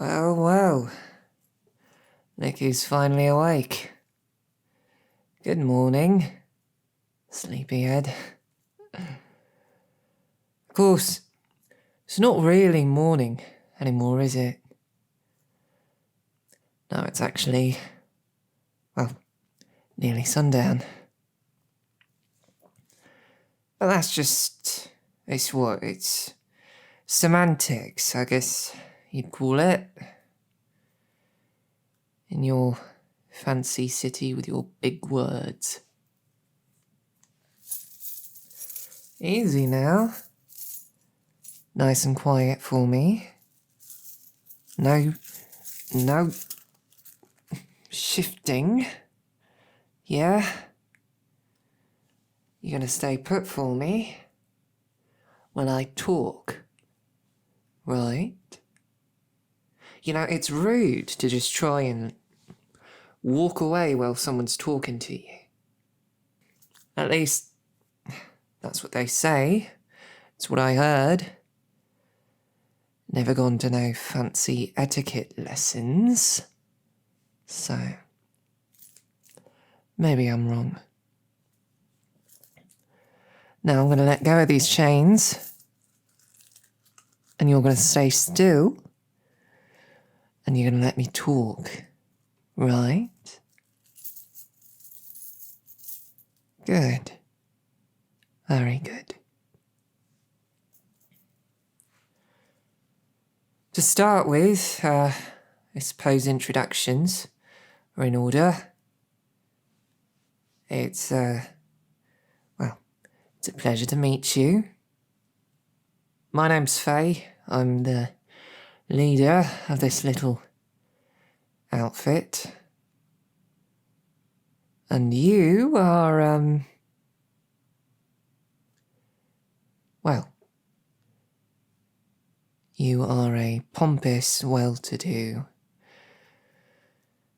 Well, well. Nicky's finally awake. Good morning, sleepyhead. Of course, it's not really morning anymore, is it? No, it's actually, well, nearly sundown. But that's just, it's semantics, I guess you'd call it. In your fancy city with your big words. Easy now. Nice and quiet for me. No shifting. Yeah? You're gonna stay put for me while I talk, right? You know, it's rude to just try and walk away while someone's talking to you. At least, that's what they say. It's what I heard. Never gone to no fancy etiquette lessons. So, maybe I'm wrong. Now I'm going to let go of these chains. And you're going to stay still. And you're going to let me talk. Right? Good. Very good. To start with, I suppose introductions are in order. It's a pleasure to meet you. My name's Faye. I'm the leader of this little outfit. And you are, you are a pompous, well-to-do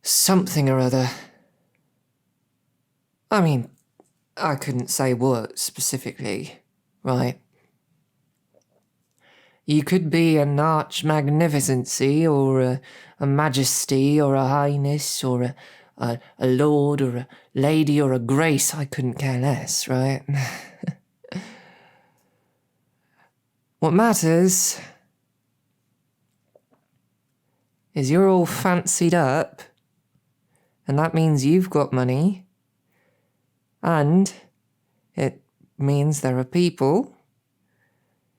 something or other. I mean, I couldn't say what specifically, right? You could be an arch magnificency, or a majesty, or a highness, or a lord, or a lady, or a grace. I couldn't care less, right? What matters is you're all fancied up, and that means you've got money, and it means there are people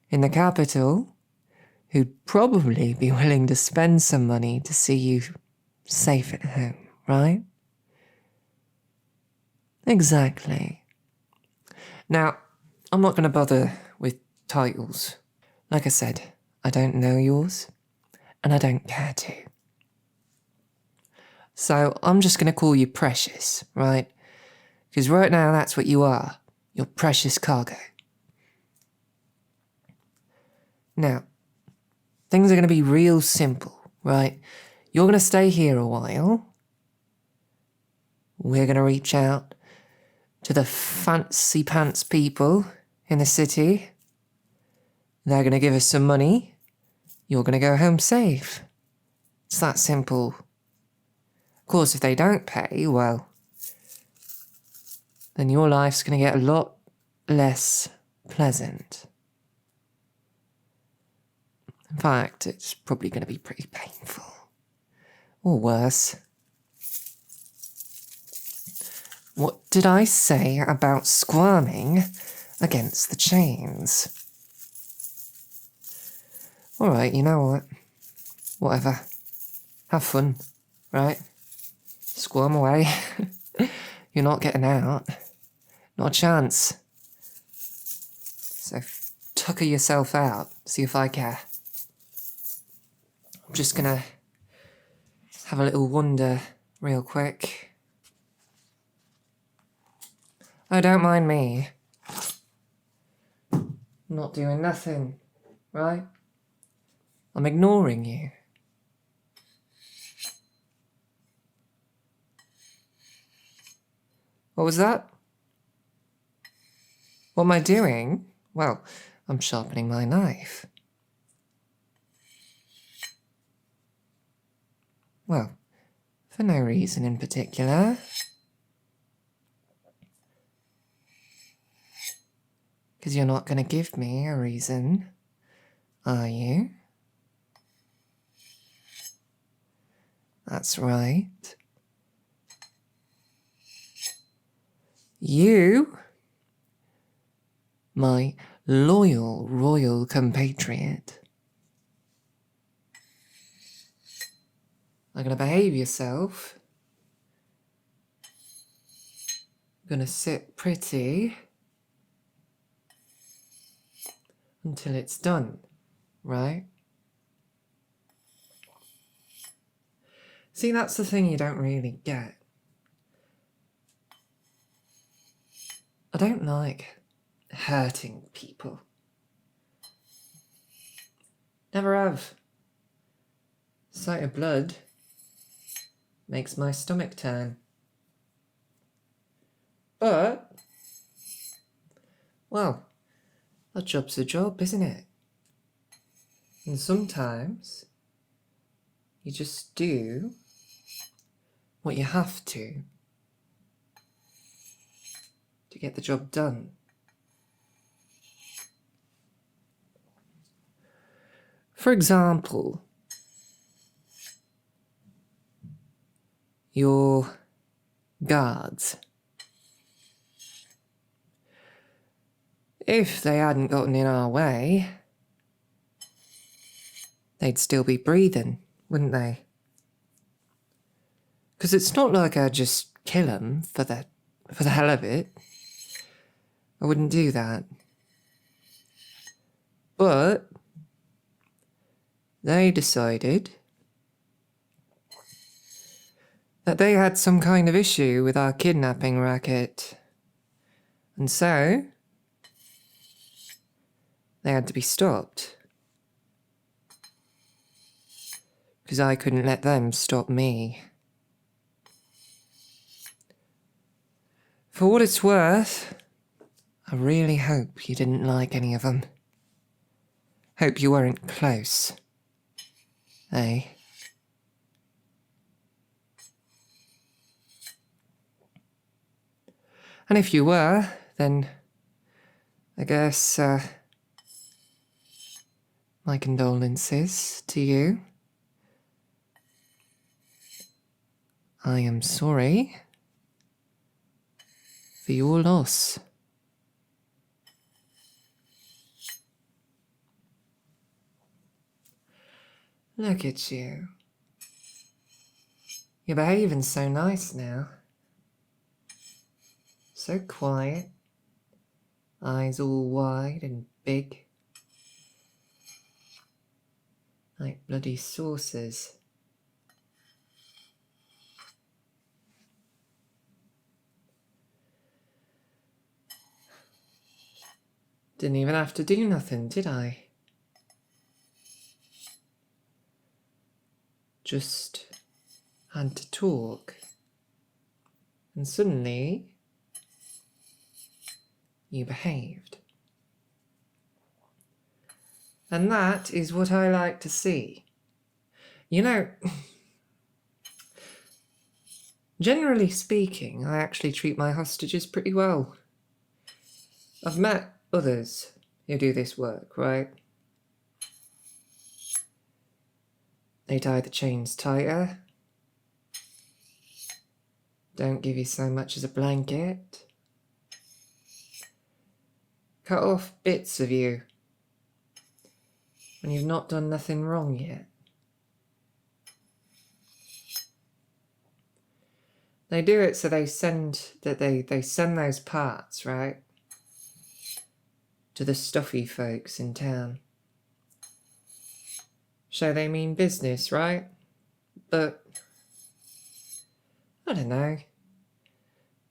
in the capital who'd probably be willing to spend some money to see you safe at home, right? Exactly. Now, I'm not going to bother with titles. Like I said, I don't know yours, and I don't care to. So I'm just going to call you Precious, right? Because right now that's what you are. You're precious cargo. Now, things are going to be real simple, right? You're going to stay here a while. We're going to reach out to the fancy pants people in the city. They're going to give us some money. You're going to go home safe. It's that simple. Of course, if they don't pay, well, then your life's going to get a lot less pleasant. In fact, it's probably going to be pretty painful. Or worse. What did I say about squirming against the chains? Alright, you know what? Whatever. Have fun, right? Squirm away. You're not getting out. Not a chance. So tucker yourself out. See if I care. I'm just gonna have a little wander real quick. Oh, don't mind me. I'm not doing nothing, right? I'm ignoring you. What was that? What am I doing? Well, I'm sharpening my knife. Well, for no reason in particular. Because you're not going to give me a reason, are you? That's right. You, my loyal royal compatriot, are going to behave yourself. Going to sit pretty until it's done, right? See, that's the thing you don't really get. I don't like hurting people. Never have. Sight of blood makes my stomach turn. But, well, a job's a job, isn't it? And sometimes you just do what you have to get the job done. For example, your guards. If they hadn't gotten in our way, they'd still be breathing, wouldn't they? Because it's not like I'd just kill them for the hell of it. I wouldn't do that. But they decided that they had some kind of issue with our kidnapping racket. And so they had to be stopped. Because I couldn't let them stop me. For what it's worth, I really hope you didn't like any of them. Hope you weren't close. Eh? And if you were, then I guess, my condolences to you. I am sorry for your loss. Look at you. You're behaving so nice now. So quiet. Eyes all wide and big. Like bloody saucers. Didn't even have to do nothing, did I? Just had to talk. And suddenly, you behaved. And that is what I like to see. You know, generally speaking, I actually treat my hostages pretty well. I've met others who do this work, right? They tie the chains tighter. Don't give you so much as a blanket. Cut off bits of you when you've not done nothing wrong yet. They do it so they send those parts, right, to the stuffy folks in town. So they mean business, right? But I don't know.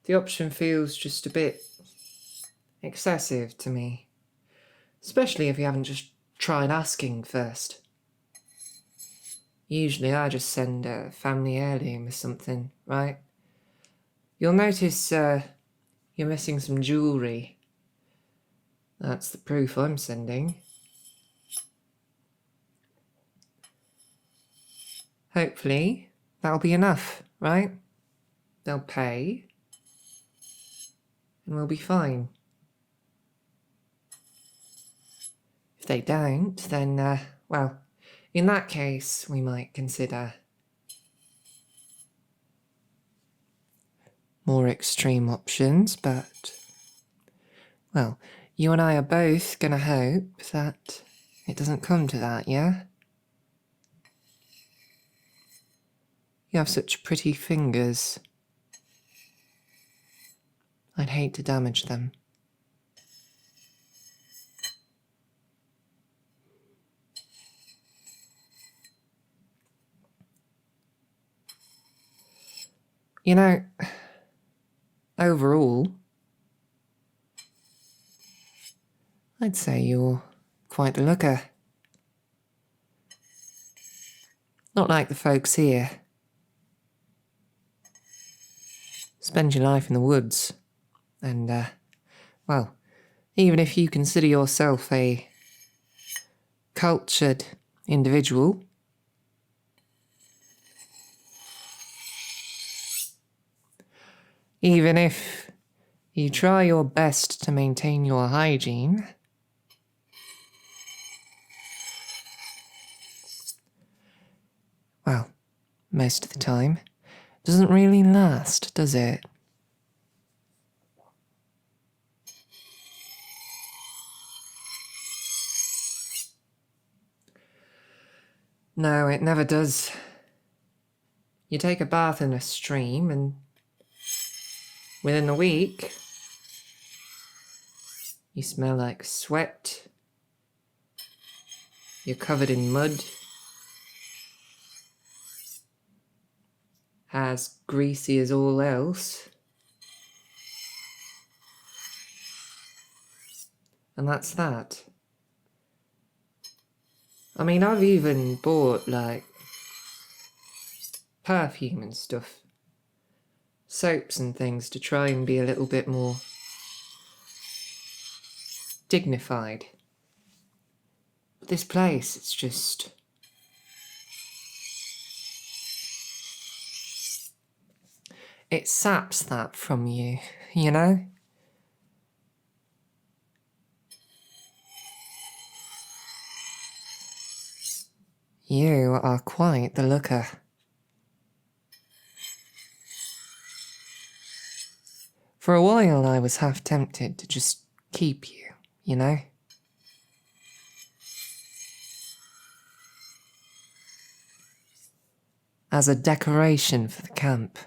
The option feels just a bit excessive to me. Especially if you haven't just tried asking first. Usually I just send a family heirloom or something, right? You'll notice you're missing some jewellery. That's the proof I'm sending. Hopefully that'll be enough, right? They'll pay, and we'll be fine. If they don't, then, well, in that case, we might consider more extreme options, but, well, you and I are both gonna hope that it doesn't come to that, yeah? You have such pretty fingers. I'd hate to damage them. You know, overall, I'd say you're quite the looker. Not like the folks here. Spend your life in the woods, and, well, even if you consider yourself a cultured individual, even if you try your best to maintain your hygiene, well, most of the time, doesn't really last, does it? No, it never does. You take a bath in a stream and within a week, you smell like sweat, you're covered in mud, as greasy as all else, and that's that. I mean, I've even bought, like, perfume and stuff, soaps and things to try and be a little bit more dignified. But this place, it's just... it saps that from you, you know? You are quite the looker. For a while I was half tempted to just keep you, you know? As a decoration for the camp.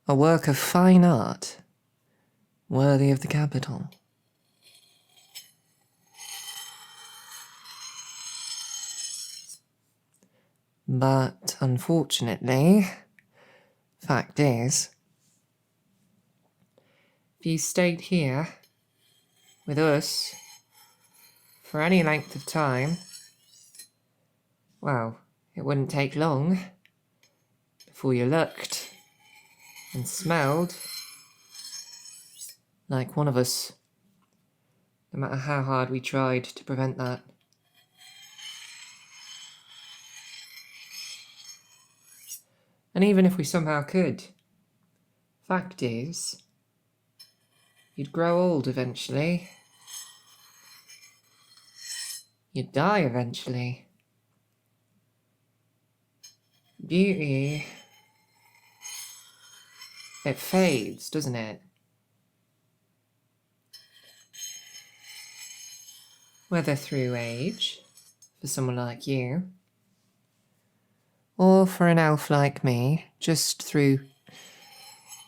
A work of fine art, worthy of the capital. But unfortunately, fact is, if you stayed here with us for any length of time, well, it wouldn't take long before you looked and smelled like one of us, no matter how hard we tried to prevent that. And even if we somehow could, fact is, you'd grow old eventually. You'd die eventually. Beauty, it fades, doesn't it? Whether through age, for someone like you, or for an elf like me, just through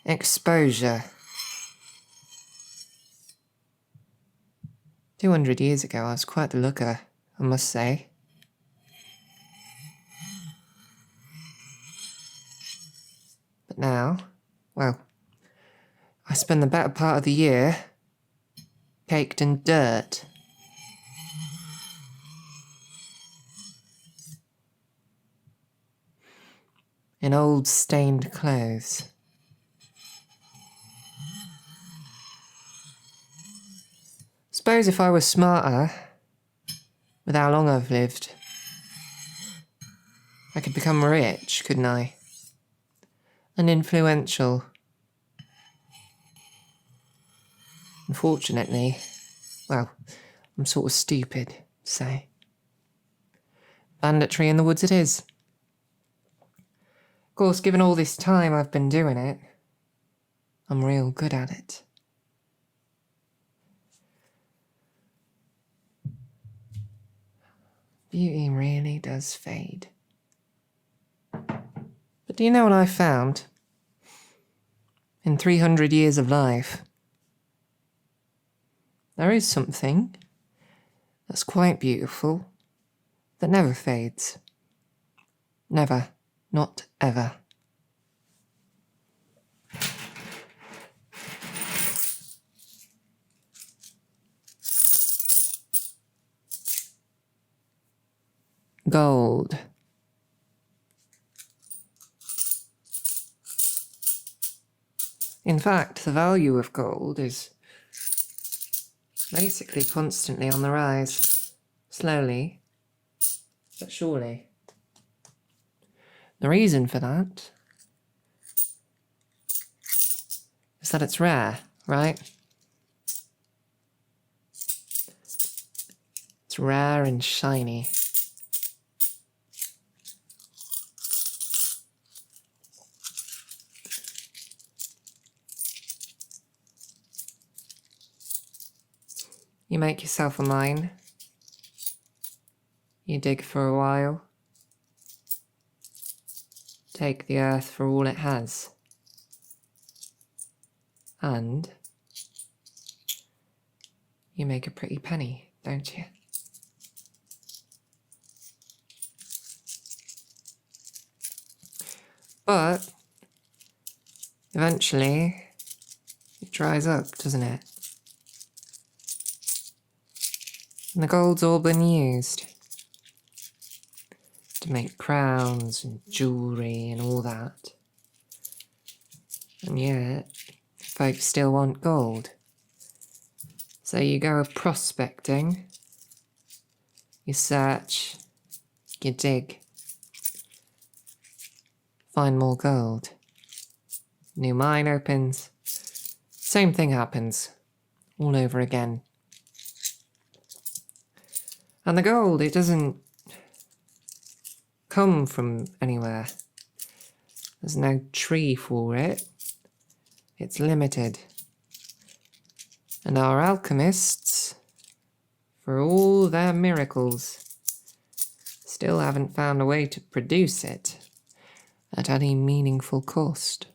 exposure. 200 years ago, I was quite the looker, I must say. But now, well, I spend the better part of the year caked in dirt. In old stained clothes. Suppose if I was smarter, with how long I've lived. I could become rich, couldn't I? And influential. Unfortunately, well, I'm sort of stupid, so... banditry in the woods it is. Of course, given all this time I've been doing it, I'm real good at it. Beauty really does fade. But do you know what I found? In 300 years of life, there is something that's quite beautiful that never fades. Never. Not ever. Gold. In fact, the value of gold is basically constantly on the rise. Slowly, but surely. The reason for that is that it's rare, right? It's rare and shiny. You make yourself a mine. You dig for a while. Take the earth for all it has. And you make a pretty penny, don't you? But eventually it dries up, doesn't it? And the gold's all been used to make crowns and jewellery and all that. And yet, folks still want gold. So you go prospecting, you search, you dig, find more gold. New mine opens, same thing happens, all over again. And the gold, it doesn't come from anywhere. There's no tree for it. It's limited. And our alchemists, for all their miracles, still haven't found a way to produce it at any meaningful cost.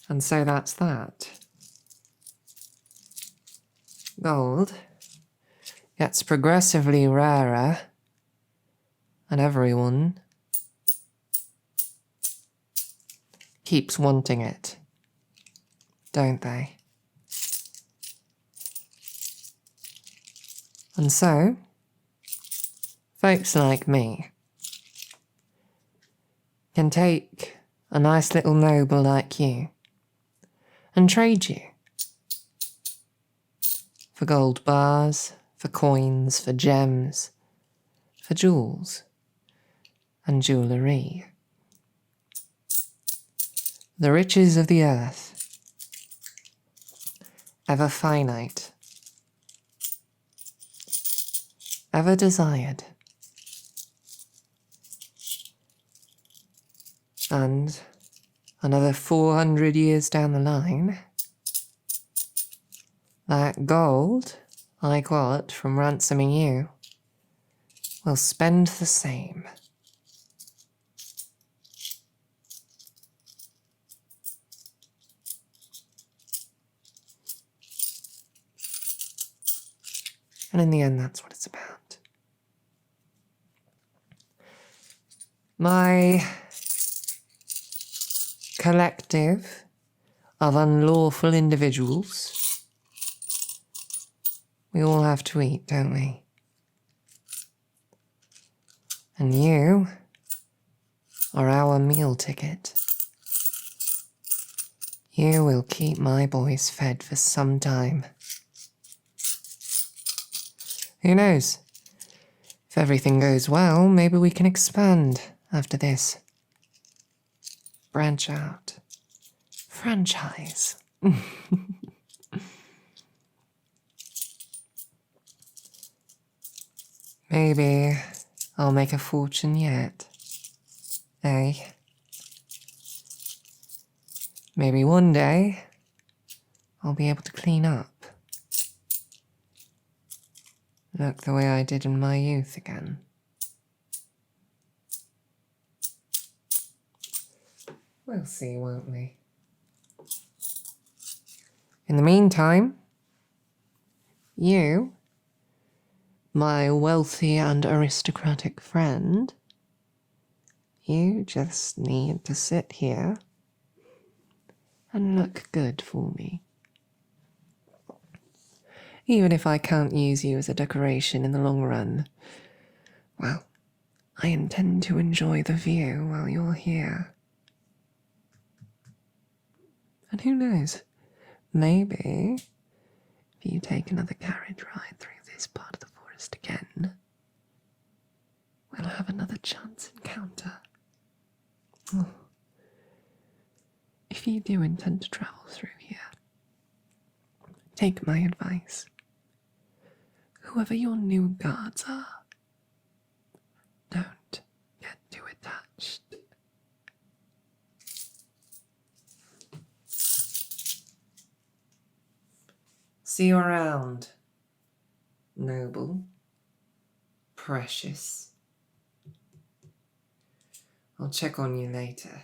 And so that's that. Gold gets progressively rarer, and everyone keeps wanting it, don't they? And so, folks like me can take a nice little noble like you and trade you for gold bars, for coins, for gems, for jewels and jewellery. The riches of the earth, ever finite, ever desired, and another 400 years down the line, that gold I got from ransoming you will spend the same. And in the end, that's what it's about. My collective of unlawful individuals, we all have to eat, don't we? And you are our meal ticket. You will keep my boys fed for some time. Who knows? If everything goes well, maybe we can expand after this. Branch out. Franchise. Maybe I'll make a fortune yet. Eh? Maybe one day I'll be able to clean up. Look the way I did in my youth again. We'll see, won't we? In the meantime, you, my wealthy and aristocratic friend, you just need to sit here and look good for me. Even if I can't use you as a decoration in the long run, well, I intend to enjoy the view while you're here. And who knows, maybe if you take another carriage ride through this part of the forest again, we'll have another chance encounter. Oh. If you do intend to travel through here, take my advice. Whoever your new guards are, don't get too attached. See you around, noble, precious. I'll check on you later.